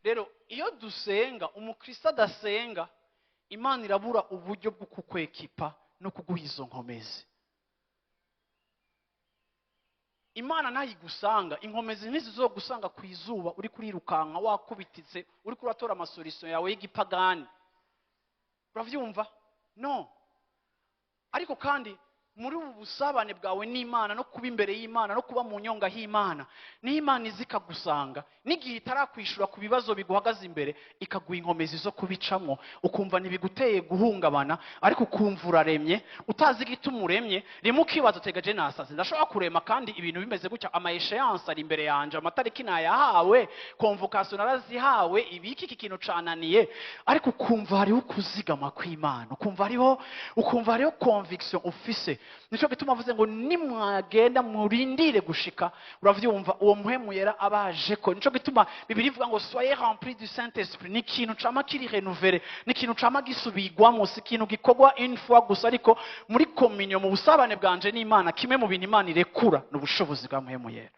rero iyo dusenga umukristo adasenga Imana irabura uburyo bwo kukwekipa no kuguha izo nkomezi. Imana ntayigusanga, inkomezi ntizizogusanga ku izuba uri kurirukanka wakubititse uri kuratora amasolution yawe y'igipagani. Uravyumva? No. Ariko kandi muri ubu busabane bwawe n'Imana no kuba imbere y'Imana no kuba mu nyonga y'Imana, n'Imana izikagusanga n'igihe itarakwishura ku bibazo biguhagaze imbere ikaguha inkomezi zo kubicamwo, ukumva ntibiguteye guhungabana, ariko ukumva uraremye utazi igituma uremye. Rimwe ukibaza utegaje nasaze ndashobora kurema kandi ibintu bimeze gutya, ama échéance ari imbere yanje, amatariki nayahawe, convocation narazihawe, ibiki iki kintu cananiye, ariko ukumva hariho kuzigama kw'Imana, ukumva hariho conviction ufise. Nico gituma avuze ngo nimwagenda murindire gushika, uravyumva uwo muhemu yera abaje ko. Nico gituma Bibiliya ivuga ngo soyez remplis du Saint-Esprit, ni kintu cama kiri renouvelé, ni kintu cama gisubigwamo, si kintu gikorwa une fois gusa, ariko muri communion mu busabane bwanje n'Imana kimwe mu bintu Imana irekura n'ubushobozi bwa muhemu yera.